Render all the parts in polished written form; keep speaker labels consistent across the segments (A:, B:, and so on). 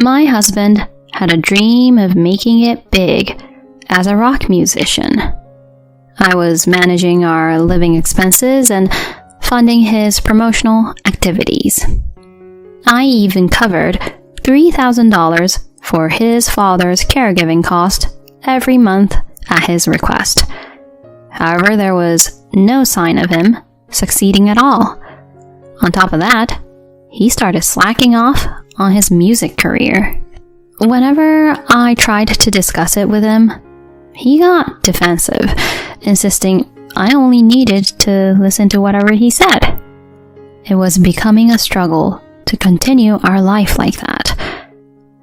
A: My husband had a dream of making it big as a rock musician. I was managing our living expenses and funding his promotional activities. I even covered $3,000 for his father's caregiving cost every month at his request. However, there was no sign of him succeeding at all. On top of that, he started slacking off on his music career. Whenever I tried to discuss it with him, he got defensive, insisting I only needed to listen to whatever he said. It was becoming a struggle to continue our life like that.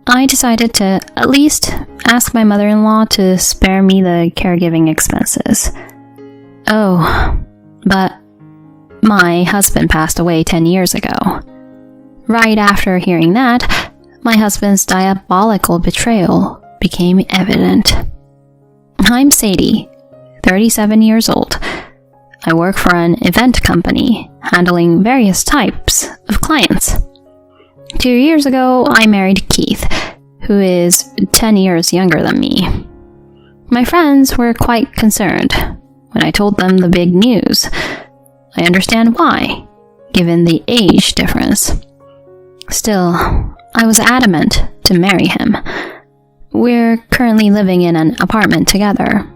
A: I decided to at least ask my mother-in-law to spare me the caregiving expenses. Oh, but my husband passed away 10 years ago. Right after hearing that, my husband's diabolical betrayal became evident. I'm Sadie, 37 years old. I work for an event company, handling various types of clients. 2 years ago, I married Keith, who is 10 years younger than me. My friends were quite concerned when I told them the big news. I understand why, given the age difference. Still, I was adamant to marry him. We're currently living in an apartment together.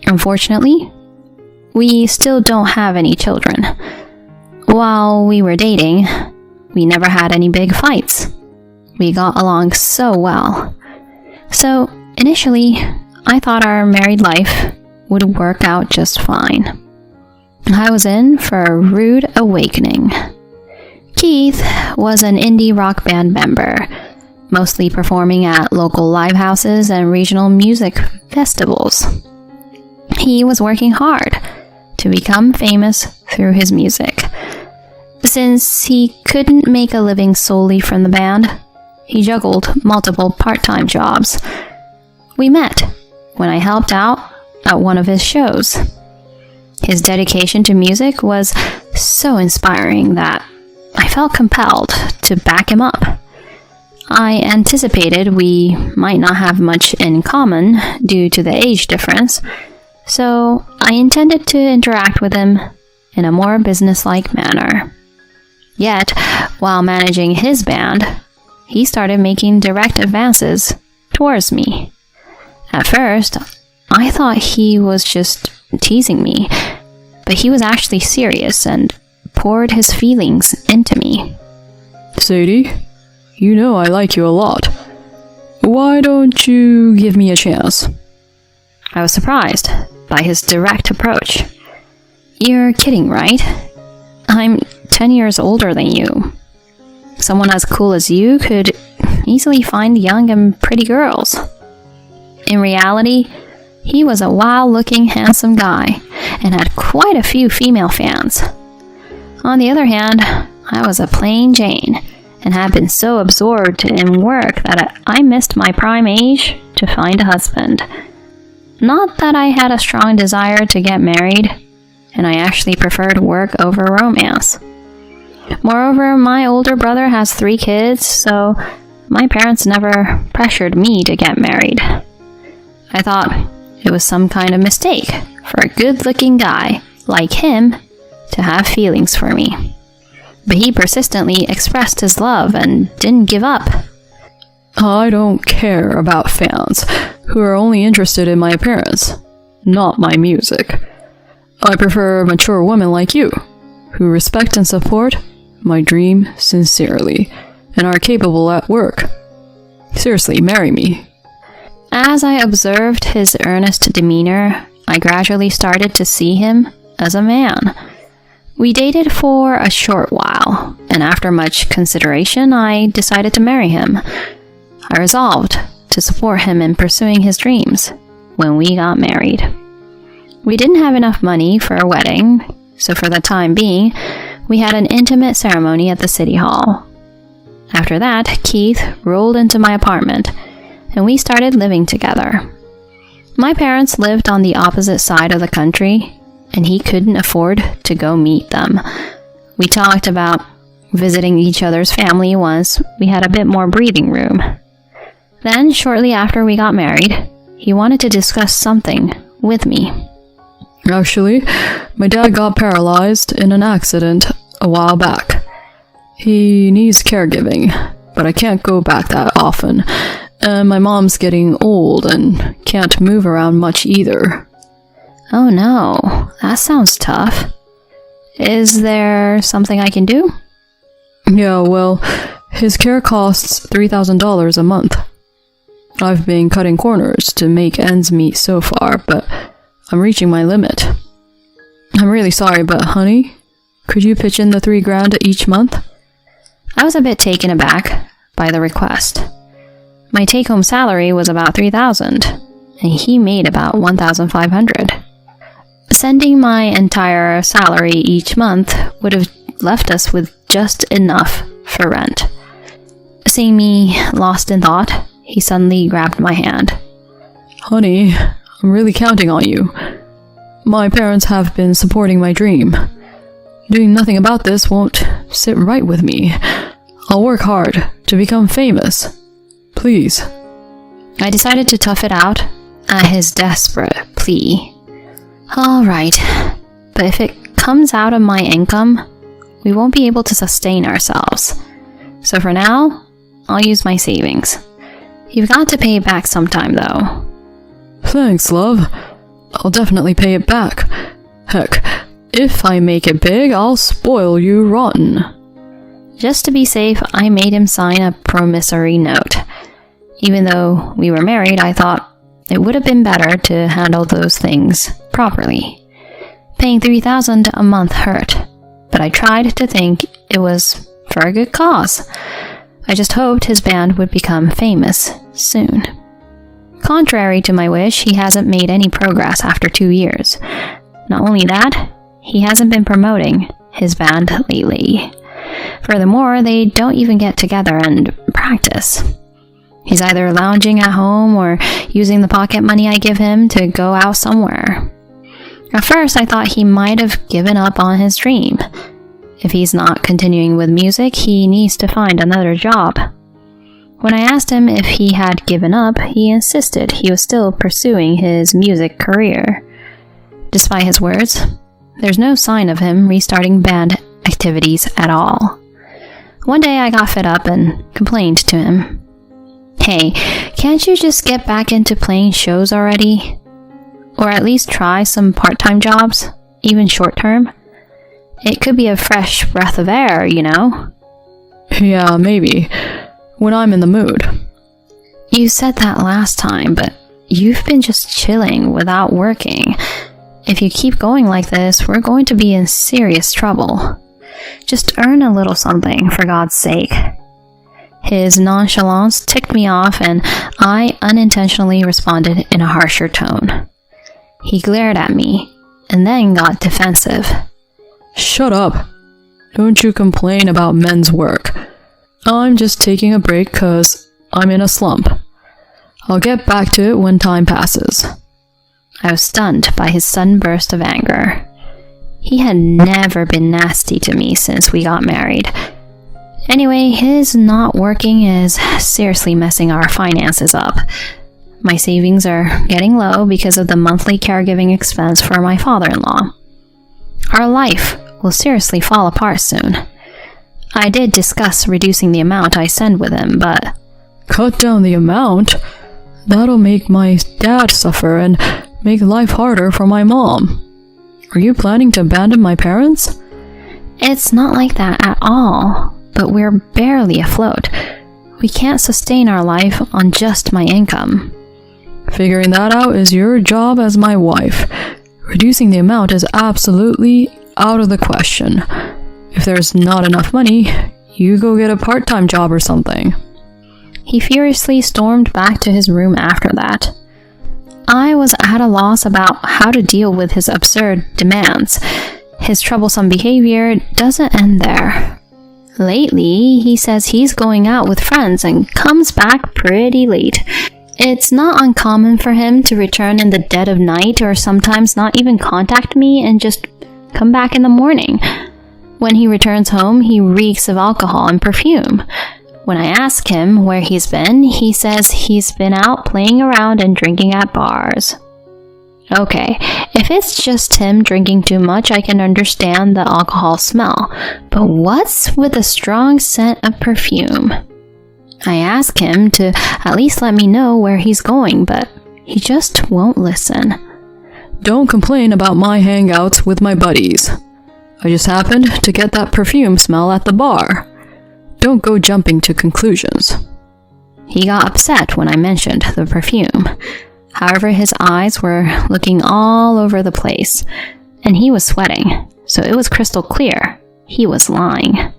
A: Unfortunately, we still don't have any children. While we were dating, we never had any big fights. We got along so well. So, initially, I thought our married life would work out just fine. I was in for a rude awakening. Keith was an indie rock band member, mostly performing at local live houses and regional music festivals. He was working hard to become famous through his music. Since he couldn't make a living solely from the band, he juggled multiple part-time jobs. We met when I helped out at one of his shows. His dedication to music was so inspiring that I felt compelled to back him up. I anticipated we might not have much in common due to the age difference, so I intended to interact with him in a more businesslike manner. Yet, while managing his band, he started making direct advances towards me. At first, I thought he was just teasing me, but he was actually serious and poured his feelings into me.
B: Sadie, you know I like you a lot. Why don't you give me a chance?
A: I was surprised by his direct approach. You're kidding, right? I'm 10 years older than you. Someone as cool as you could easily find young and pretty girls. In reality, he was a wild-looking, handsome guy and had quite a few female fans. On the other hand, I was a plain Jane and had been so absorbed in work that I missed my prime age to find a husband. Not that I had a strong desire to get married, and I actually preferred work over romance. Moreover, my older brother has 3 kids, so my parents never pressured me to get married. I thought it was some kind of mistake for a good-looking guy like him to have feelings for me. But he persistently expressed his love and didn't give up.
B: I don't care about fans who are only interested in my appearance, not my music. I prefer mature women like you, who respect and support my dream sincerely and are capable at work. Seriously, marry me.
A: As I observed his earnest demeanor, I gradually started to see him as a man. We dated for a short while, and after much consideration, I decided to marry him. I resolved to support him in pursuing his dreams when we got married. We didn't have enough money for a wedding, so for the time being, we had an intimate ceremony at the city hall. After that, Keith rolled into my apartment, and we started living together. My parents lived on the opposite side of the country, and he couldn't afford to go meet them. We talked about visiting each other's family once we had a bit more breathing room. Then, shortly after we got married, he wanted to discuss something with me.
B: Actually, my dad got paralyzed in an accident a while back. He needs caregiving, but I can't go back that often. And my mom's getting old and can't move around much either.
A: Oh no, that sounds tough. Is there something I can do?
B: Yeah, well, his care costs $3,000 a month. I've been cutting corners to make ends meet so far, but I'm reaching my limit. I'm really sorry, but honey, could you pitch in the $3,000 each month?
A: I was a bit taken aback by the request. My take-home salary was about $3,000, and he made about $1,500. Sending my entire salary each month would have left us with just enough for rent. Seeing me lost in thought, he suddenly grabbed my hand.
B: Honey, I'm really counting on you. My parents have been supporting my dream. Doing nothing about this won't sit right with me. I'll work hard to become famous. Please.
A: I decided to tough it out at his desperate plea. All right, but if it comes out of my income, we won't be able to sustain ourselves. So for now, I'll use my savings. You've got to pay it back sometime, though.
B: Thanks, love. I'll definitely pay it back. Heck, if I make it big, I'll spoil you rotten.
A: Just to be safe, I made him sign a promissory note. Even though we were married, I thought it would have been better to handle those things properly. Paying $3,000 a month hurt, but I tried to think it was for a good cause. I just hoped his band would become famous soon. Contrary to my wish, he hasn't made any progress after 2 years. Not only that, he hasn't been promoting his band lately. Furthermore, they don't even get together and practice. He's either lounging at home or using the pocket money I give him to go out somewhere. At first, I thought he might have given up on his dream. If he's not continuing with music, he needs to find another job. When I asked him if he had given up, he insisted he was still pursuing his music career. Despite his words, there's no sign of him restarting band activities at all. One day I got fed up and complained to him. Hey, can't you just get back into playing shows already? Or at least try some part-time jobs, even short-term? It could be a fresh breath of air, you know?
B: Yeah, maybe. When I'm in the mood.
A: You said that last time, but you've been just chilling without working. If you keep going like this, we're going to be in serious trouble. Just earn a little something, for God's sake. His nonchalance ticked me off, and I unintentionally responded in a harsher tone. He glared at me, and then got defensive.
B: Shut up. Don't you complain about men's work. I'm just taking a break 'cause I'm in a slump. I'll get back to it when time passes.
A: I was stunned by his sudden burst of anger. He had never been nasty to me since we got married. Anyway, his not working is seriously messing our finances up. My savings are getting low because of the monthly caregiving expense for my father-in-law. Our life will seriously fall apart soon. I did discuss reducing the amount I send with him, but...
B: Cut down the amount? That'll make my dad suffer and make life harder for my mom. Are you planning to abandon my parents?
A: It's not like that at all, but we're barely afloat. We can't sustain our life on just my income.
B: Figuring that out is your job as my wife. Reducing the amount is absolutely out of the question. If there's not enough money, you go get a part-time job or something.
A: He furiously stormed back to his room after that. I was at a loss about how to deal with his absurd demands. His troublesome behavior doesn't end there. Lately, he says he's going out with friends and comes back pretty late. It's not uncommon for him to return in the dead of night or sometimes not even contact me and just come back in the morning. When he returns home, he reeks of alcohol and perfume. When I ask him where he's been, he says he's been out playing around and drinking at bars. Okay, if it's just him drinking too much, I can understand the alcohol smell. But what's with the strong scent of perfume? I ask him to at least let me know where he's going, but he just won't listen.
B: Don't complain about my hangouts with my buddies. I just happened to get that perfume smell at the bar. Don't go jumping to conclusions.
A: He got upset when I mentioned the perfume. However, his eyes were looking all over the place, and he was sweating, so it was crystal clear he was lying.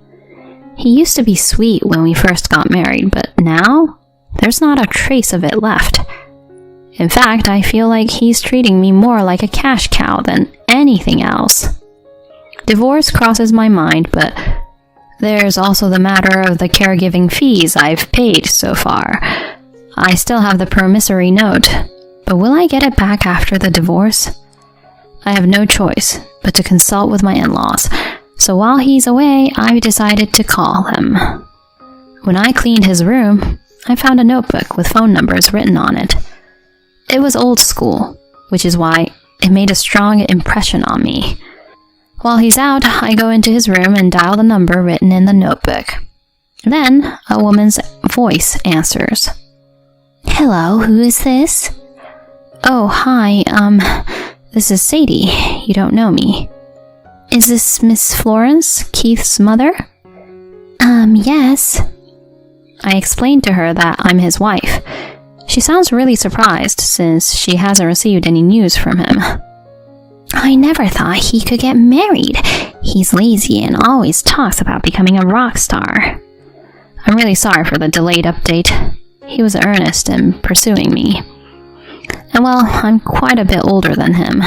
A: He used to be sweet when we first got married, but now there's not a trace of it left. In fact, I feel like he's treating me more like a cash cow than anything else. Divorce crosses my mind, but there's also the matter of the caregiving fees I've paid so far. I still have the promissory note, but will I get it back after the divorce? I have no choice but to consult with my in-laws, so while he's away, I've decided to call him. When I cleaned his room, I found a notebook with phone numbers written on it. It was old school, which is why it made a strong impression on me. While he's out, I go into his room and dial the number written in the notebook. Then, a woman's voice answers. Hello, who is this? Oh, hi, this is Sadie. You don't know me. Is this Miss Florence, Keith's mother? Yes. I explained to her that I'm his wife. She sounds really surprised since she hasn't received any news from him. I never thought he could get married. He's lazy and always talks about becoming a rock star. I'm really sorry for the delayed update. He was earnest in pursuing me. And well, I'm quite a bit older than him.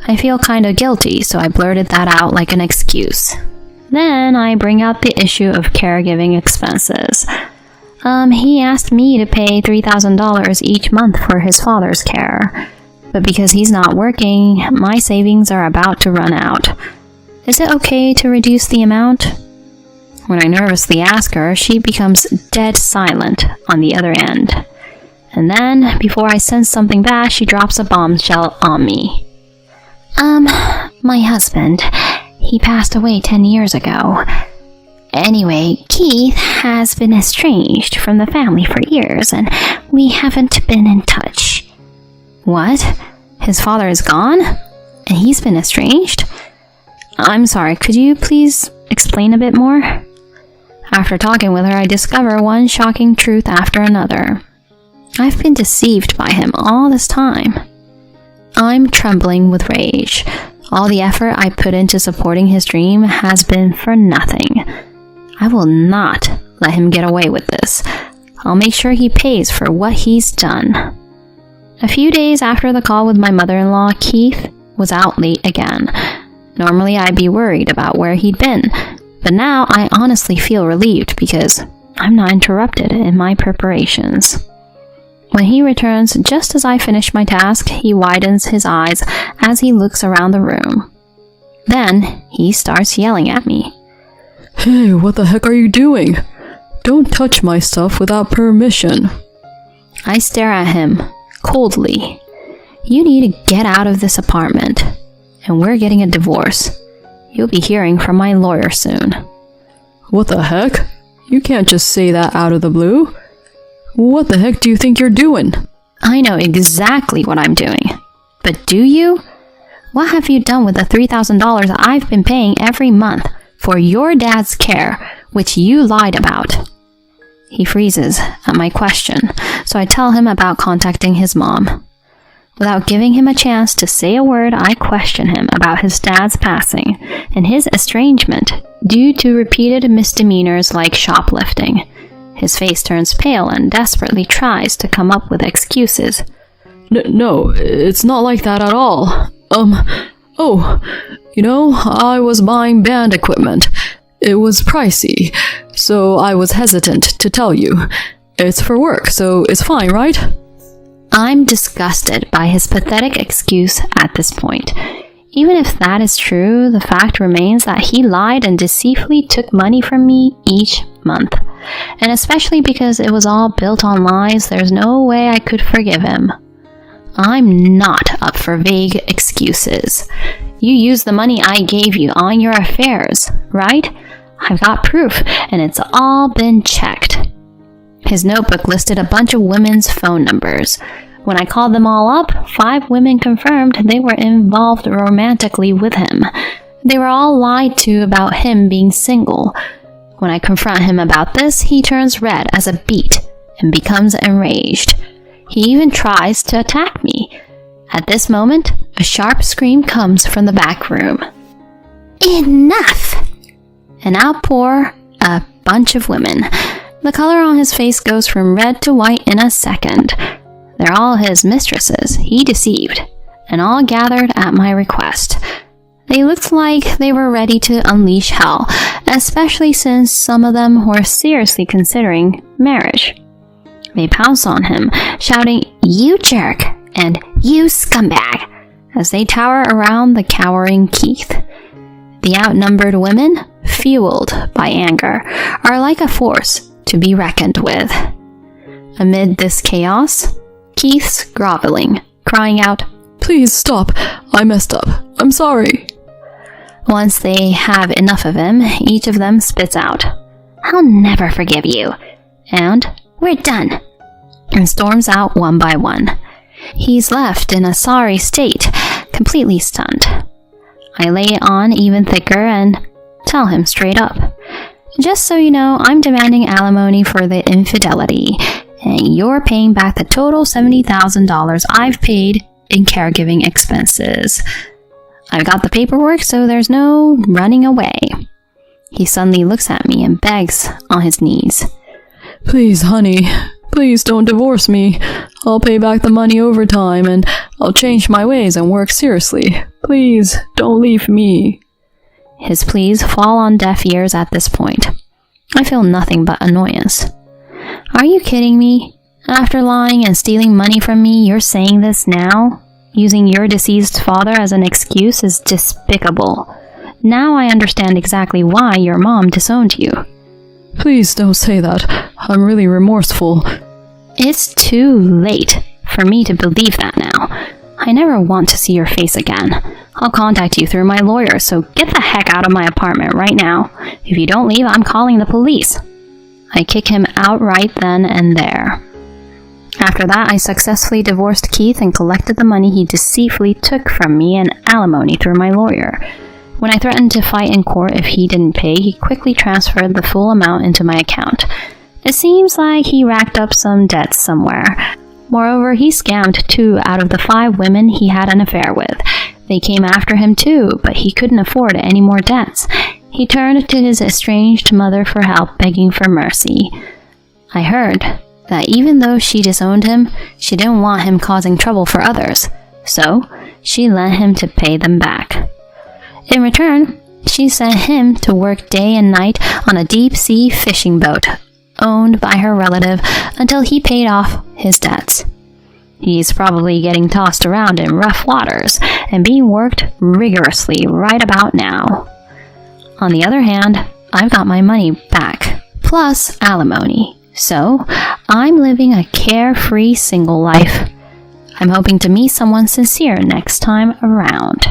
A: I feel kind of guilty, so I blurted that out like an excuse. Then I bring out the issue of caregiving expenses. He asked me to pay $3,000 each month for his father's care. But because he's not working, my savings are about to run out. Is it okay to reduce the amount? When I nervously ask her, she becomes dead silent on the other end. And then, before I sense something bad, she drops a bombshell on me. My husband, he passed away 10 years ago. Anyway, Keith has been estranged from the family for years, and we haven't been in touch. What? His father is gone? And he's been estranged? I'm sorry, could you please explain a bit more? After talking with her, I discover one shocking truth after another. I've been deceived by him all this time. I'm trembling with rage. All the effort I put into supporting his dream has been for nothing. I will not let him get away with this. I'll make sure he pays for what he's done. A few days after the call with my mother-in-law, Keith was out late again. Normally I'd be worried about where he'd been, but now I honestly feel relieved because I'm not interrupted in my preparations. When he returns, just as I finish my task, he widens his eyes as he looks around the room. Then he starts yelling at me.
B: Hey, what the heck are you doing? Don't touch my stuff without permission.
A: I stare at him coldly. You need to get out of this apartment, and we're getting a divorce. You'll be hearing from my lawyer soon.
B: What the heck? You can't just say that out of the blue. What the heck do you think you're doing?
A: I know exactly what I'm doing. But do you? What have you done with the $3,000 I've been paying every month for your dad's care, which you lied about? He freezes at my question, so I tell him about contacting his mom. Without giving him a chance to say a word, I question him about his dad's passing and his estrangement due to repeated misdemeanors like shoplifting. His face turns pale and desperately tries to come up with excuses.
B: No, it's not like that at all. I was buying band equipment. It was pricey, so I was hesitant to tell you. It's for work, so it's fine, right?
A: I'm disgusted by his pathetic excuse at this point. Even if that is true, the fact remains that he lied and deceitfully took money from me each month. And especially because it was all built on lies, there's no way I could forgive him. I'm not up for vague excuses. You used the money I gave you on your affairs, right? I've got proof, and it's all been checked. His notebook listed a bunch of women's phone numbers. When I called them all up, 5 women confirmed they were involved romantically with him. They were all lied to about him being single. When I confront him about this, he turns red as a beet and becomes enraged. He even tries to attack me. At this moment, a sharp scream comes from the back room. Enough! And out pour a bunch of women. The color on his face goes from red to white in a second. They're all his mistresses, he deceived, and all gathered at my request. They looked like they were ready to unleash hell, especially since some of them were seriously considering marriage. They pounce on him, shouting, "You jerk!" and "You scumbag!" as they tower around the cowering Keith. The outnumbered women, fueled by anger, are like a force to be reckoned with. Amid this chaos, Keith's groveling, crying out,
B: "Please stop. I messed up. I'm sorry."
A: Once they have enough of him, each of them spits out, "I'll never forgive you," and "We're done," and storms out one by one. He's left in a sorry state, completely stunned. I lay it on even thicker and tell him straight up, "Just so you know, I'm demanding alimony for the infidelity, and you're paying back the total $70,000 I've paid in caregiving expenses. I've got the paperwork, so there's no running away." He suddenly looks at me and begs on his knees,
B: "Please, honey, please don't divorce me. I'll pay back the money over time, and I'll change my ways and work seriously. Please, don't leave me."
A: His pleas fall on deaf ears at this point. I feel nothing but annoyance. Are you kidding me? After lying and stealing money from me, you're saying this now? Using your deceased father as an excuse is despicable. Now I understand exactly why your mom disowned you.
B: "Please don't say that. I'm really remorseful."
A: It's too late for me to believe that now. I never want to see your face again. I'll contact you through my lawyer, so get the heck out of my apartment right now. If you don't leave, I'm calling the police. I kick him out right then and there. After that, I successfully divorced Keith and collected the money he deceitfully took from me in alimony through my lawyer. When I threatened to fight in court if he didn't pay, he quickly transferred the full amount into my account. It seems like he racked up some debts somewhere. Moreover, he scammed 2 out of the 5 women he had an affair with. They came after him too, but he couldn't afford any more debts. He turned to his estranged mother for help, begging for mercy. I heard that even though she disowned him, she didn't want him causing trouble for others, so she lent him to pay them back. In return, she sent him to work day and night on a deep-sea fishing boat owned by her relative until he paid off his debts. He's probably getting tossed around in rough waters and being worked rigorously right about now. On the other hand, I've got my money back, plus alimony, so I'm living a carefree single life. I'm hoping to meet someone sincere next time around.